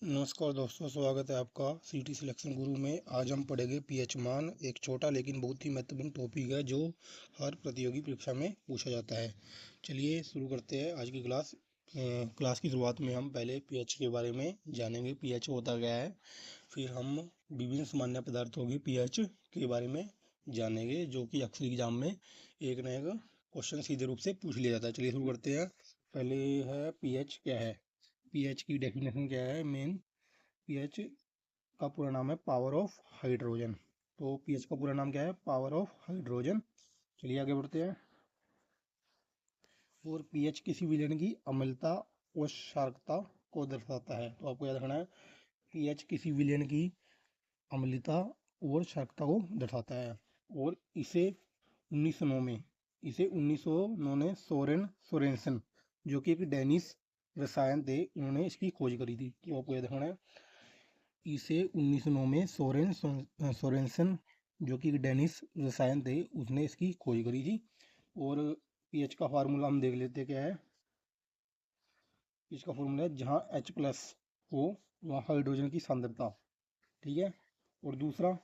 नमस्कार दोस्तों, स्वागत है आपका सीटी सिलेक्शन गुरु में। आज हम पढ़ेंगे पीएच मान। एक छोटा लेकिन बहुत ही महत्वपूर्ण टॉपिक है जो हर प्रतियोगी परीक्षा में पूछा जाता है। चलिए शुरू करते हैं आज की क्लास। क्लास की शुरुआत में हम पहले पीएच के बारे में जानेंगे, पीएच होता क्या है। फिर हम विभिन्न सामान्य पदार्थों की पीएच के बारे में जानेंगे, जो कि अक्सर एग्जाम में एक न एक क्वेश्चन सीधे रूप से पूछ लिया जाता है। चलिए शुरू करते हैं। पहले है पीएच क्या है। पीएच की डेफिनेशन क्या है। मेन पीएच का पूरा नाम है पावर ऑफ हाइड्रोजन। तो पीएच का पूरा नाम क्या है? Power of hydrogen. चलिए आगे बढ़ते हैं। और पीएच किसी विलयन की अम्लता और क्षारकता को दर्शाता है। तो आपको याद रखना है, पीएच किसी विलयन की अम्लता और क्षारकता को दर्शाता है। और इसे 1909 में इसे 1909 में सोरेनसन, जो कि एक डेनिश रसायन थे, उन्होंने इसकी खोज करी थी। तो आपको याद रखना है, इसे 1909 में सोरेनसन, जो कि डेनिश रसायन थे, उसने इसकी खोज करी थी। और पीएच का फार्मूला हम देख लेते क्या है। इसका फार्मूला है, जहाँ H+ हो वहाँ हाइड्रोजन की सांद्रता। ठीक है। और दूसरा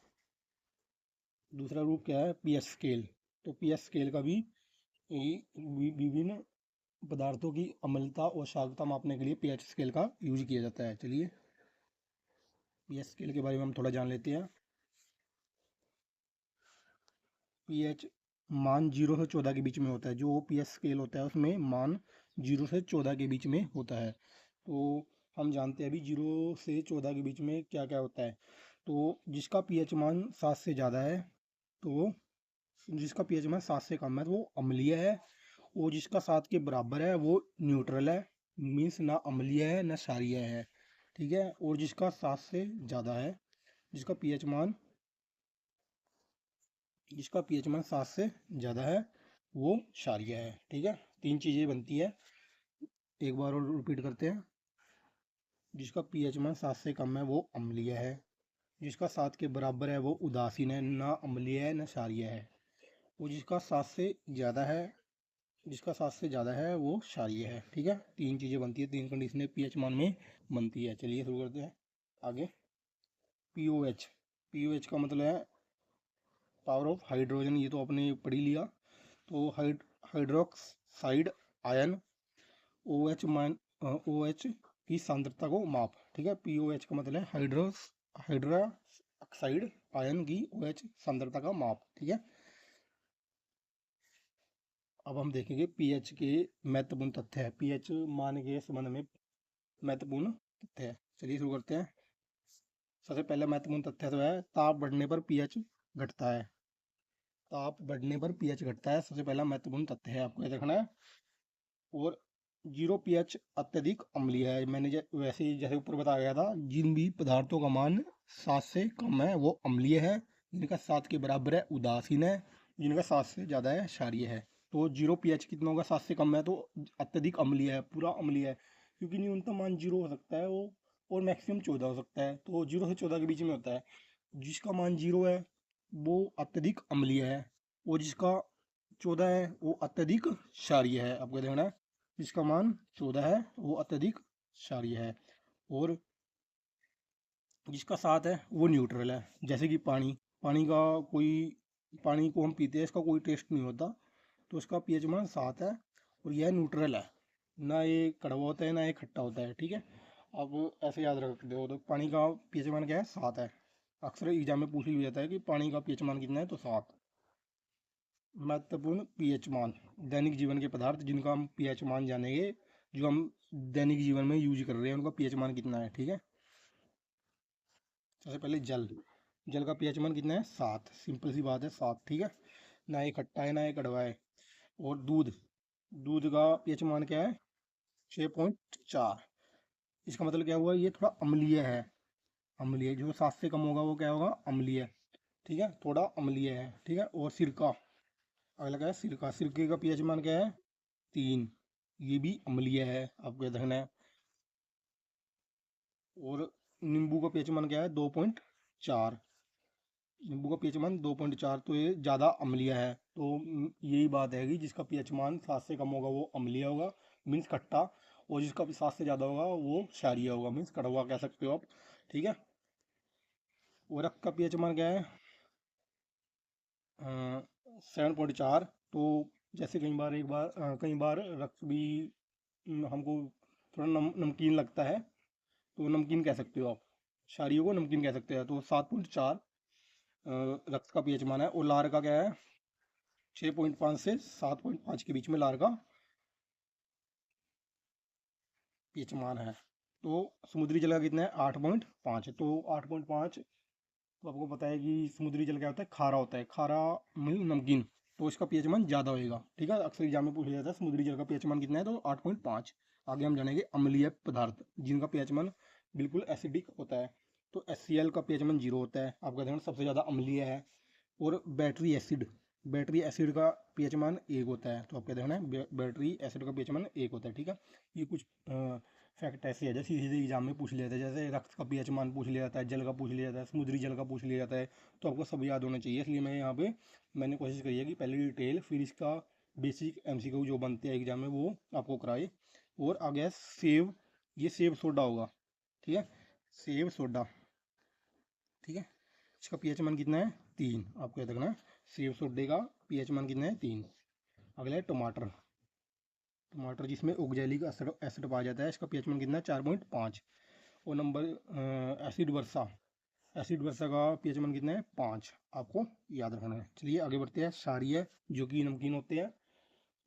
रूप क्या है? PH scale. तो पीएच स्केल का भी विभिन्न पदार्थों की अम्लता और क्षारकता मापने के लिए पीएच स्केल का यूज किया जाता है। चलिए पीएच स्केल के बारे में हम थोड़ा जान लेते हैं। पीएच मान 0 से 14 के बीच में होता है। जो पीएच स्केल होता है उसमें मान 0 से 14 के बीच में होता है। तो हम जानते हैं अभी 0 से 14 के बीच में क्या क्या होता है। तो जिसका पीएच मान 7 से ज़्यादा है, तो जिसका पीएच मान 7 से कम है तो वो अम्लीय है। और जिसका 7 के बराबर है वो न्यूट्रल है, मीन्स ना अम्लीय है ना क्षारीय है। ठीक है। और जिसका 7 से ज़्यादा है, जिसका पीएच मान 7 से ज़्यादा है, वो क्षारीय है। ठीक है। 3 चीज़ें बनती है। एक बार और रिपीट करते हैं। जिसका पीएच मान 7 से कम है वो अम्लीय है, जिसका 7 के बराबर है वो उदासीन है, ना अम्लीय है ना क्षारीय है। और जिसका 7 से ज़्यादा है वो क्षारीय है। ठीक है। 3 चीज़ें बनती है, 3 कंडीशनें पीएच मान में बनती है। चलिए शुरू करते हैं आगे। पीओएच का मतलब है पावर ऑफ हाइड्रोजन। ये तो आपने पढ़ ही लिया। तो हाइड्रोक्साइड आयन OH मान OH की सांद्रता को माप। ठीक है। पीओएच का मतलब है हाइड्रोक्साइड आयन की OH सांद्रता का माप। ठीक है। अब हम देखेंगे पीएच के महत्वपूर्ण तथ्य है। पीएच मान के संबंध में महत्वपूर्ण तथ्य है। चलिए शुरू करते हैं। सबसे पहला महत्वपूर्ण तथ्य तो है, ताप बढ़ने पर पीएच घटता है। ताप बढ़ने पर पीएच घटता है, सबसे पहला महत्वपूर्ण तथ्य है, आपको याद रखना है। और 0 पीएच अत्यधिक अम्लीय है। मैंने वैसे ही जैसे ऊपर बताया गया था, जिन भी पदार्थों का मान 7 से कम है वो अम्लीय है, जिनका 7 के बराबर है उदासीन है, जिनका 7 से ज़्यादा है क्षारीय है। तो 0 पीएच कितना होगा? 7 से कम है तो अत्यधिक अम्लीय है, पूरा अम्लीय है, क्योंकि न्यूनतम मान 0 हो सकता है वो, और मैक्सिमम 14 हो सकता है। तो 0 से 14 के बीच में होता है। जिसका मान 0 है वो अत्यधिक अम्लीय है, और जिसका 14 है वो अत्यधिक क्षारीय है। आपको देखना है, जिसका मान 14 है वो अत्यधिक क्षारीय है, और जिसका 7 है वो न्यूट्रल है। जैसे कि पानी को हम पीते हैं, इसका कोई टेस्ट नहीं होता, तो इसका पीएच मान 7 है, और यह न्यूट्रल है, ना ये कड़वा होता है ना ये खट्टा होता है। ठीक है। अब ऐसे याद रख दो, तो पानी का पीएच मान क्या है? 7 है। अक्सर एग्जाम में पूछ लिया जाता है कि पानी का पीएच मान कितना है, तो 7। महत्वपूर्ण पीएच मान। दैनिक जीवन के पदार्थ जिनका हम पीएच मान जानेंगे, जो हम दैनिक जीवन में यूज कर रहे हैं, उनका पीएच मान कितना है। ठीक है। सबसे पहले जल का पीएच मान कितना है? 7। सिंपल सी बात है, 7। ठीक है। ना ये खट्टा है ना ये कड़वा है। और दूध का पीएच मान क्या है? 6.4। इसका मतलब क्या हुआ? ये थोड़ा अम्लीय है। अम्लीय, जो 7 से कम होगा वो क्या होगा? अम्लीय। ठीक है, थोड़ा अम्लीय है। ठीक है। और अगला क्या है? सिरके का पीएच मान क्या है? 3। ये भी अम्लीय है, आपको याद रखना है। और नींबू का पीएच मान क्या है? 2.4। नींबू का पीएच मान 2.4, तो ये ज़्यादा अम्लीय है। तो यही बात है कि जिसका पीएच मान 7 से कम होगा वो अम्लीय होगा, मीन्स खट्टा, और जिसका 7 से ज़्यादा होगा वो क्षारीय होगा, मीन्स कड़वा कह सकते हो आप। ठीक है। और रक्त का पीएच मान क्या है? 7.4। तो जैसे कई बार रक्त भी हमको थोड़ा नमकीन लगता है, तो नमकीन कह सकते हो आप, क्षारीय को नमकीन कह सकते हैं। तो 7.4 रक्त का पीएच मान है। और लार का क्या है? 6.5 से 7.5 के बीच में लार का पीएच मान है। तो समुद्री जल का कितना है? 8.5। तो 8.5, तो आपको पता है कि समुद्री जल क्या होता है? खारा होता है, खारा मिल नमकीन, तो इसका पीएच मान ज़्यादा होएगा। ठीक है, अक्सर एग्जाम में पूछ लिया जाता है समुद्री जल का पीएच मान कितना है, तो 8.5। आगे हम जानेंगे अम्लीय पदार्थ जिनका पीएच मान बिल्कुल एसिडिक होता है। तो HCl का पीएच मान 0 होता है, आपका ध्यान सबसे ज़्यादा अम्लीय है। और बैटरी एसिड का पीएच मान 1 होता है, तो आपका ध्यान है बैटरी एसिड का पीएच मान 1 होता है। ठीक है, ये कुछ फैक्ट ऐसे है जैसे सीधे एग्जाम में पूछ लिया जाता है, जैसे रक्त का पीएच मान पूछ लिया जाता है, जल का पूछ लिया जाता है, समुद्री जल का पूछ लिया जाता है, तो आपको सब याद होना चाहिए। इसलिए मैं यहाँ पे मैंने कोशिश करी है कि पहले डिटेल, फिर इसका बेसिक MCQ जो बनते हैं एग्जाम में वो आपको कराए। और आ गया सेब, ये सेब सोडा होगा। ठीक है, सेब सोडा। ठीक है, इसका पीएच मान कितना है? 3। आपको याद रखना है सेब सोडे का पीएच मान कितना है? 3। अगला है टमाटर। टमाटर जिसमें ऑक्जेलिक एसिड पाया जाता है, इसका पीएच मान कितना है? 4.5। और नंबर एसिड वर्षा का पीएच मान कितना है? 5। आपको याद रखना है। चलिए आगे बढ़ते हैं। क्षारीय जो कि नमकीन होते हैं,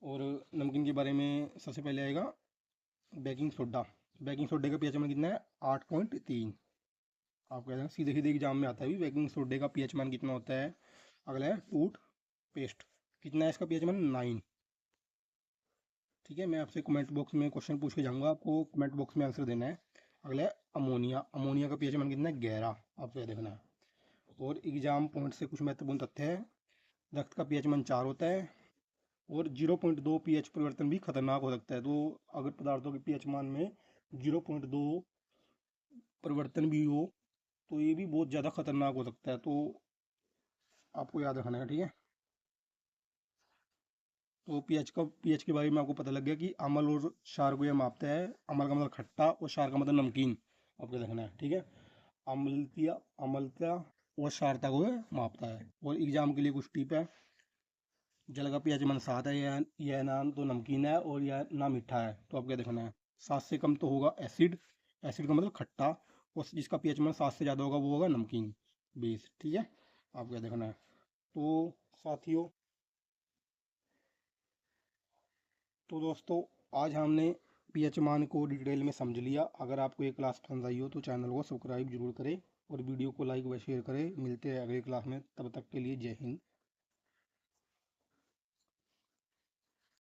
और नमकीन के बारे में सबसे पहले आएगा बेकिंग सोडा। बेकिंग सोडे का पीएच मान कितना है? 8.3। आप कहते हैं सीधे सीधे एग्जाम में आता है भी बेकिंग सोडे का पीएच मान कितना होता है। अगला है टूथ पेस्ट, कितना है इसका पीएच मान? 9। ठीक है, मैं आपसे कमेंट बॉक्स में क्वेश्चन पूछ के जाऊंगा, आपको कमेंट बॉक्स में आंसर देना है। अगला है अमोनिया। अमोनिया का पीएच मान कितना है? 11। आपको यह देखना है। और एग्जाम पॉइंट से कुछ महत्वपूर्ण तथ्य है। रक्त का पीएच मान 4 होता है, और 0.2 पीएच परिवर्तन भी खतरनाक हो सकता है। तो अगर पदार्थों के पीएच मान में 0.2 परिवर्तन भी हो, तो ये भी बहुत ज़्यादा खतरनाक हो सकता है, तो आपको याद रखना है। ठीक है, तो पीएच के बारे में आपको पता लग गया कि अम्ल और क्षार को यह मापता है। अम्ल का मतलब खट्टा और क्षार का मतलब नमकीन, आपको देखना है। ठीक है, अम्लता और क्षारता को यह मापता है। और एग्जाम के लिए कुछ टिप है। जल का पीएच मान 7 है, यह ना तो नमकीन है और यह ना मीठा है, तो आपको देखना है 7 से कम तो होगा एसिड, एसिड का मतलब खट्टा, और जिसका पीएच मान 7 से ज़्यादा होगा वो होगा नमकीन, बेस। ठीक है, आपको देखना है। तो साथियों, तो दोस्तों, आज हमने पीएच मान को डिटेल में समझ लिया। अगर आपको ये क्लास पसंद आई हो तो चैनल को सब्सक्राइब जरूर करें और वीडियो को लाइक व शेयर करें। मिलते हैं अगली क्लास में, तब तक के लिए जय हिंद।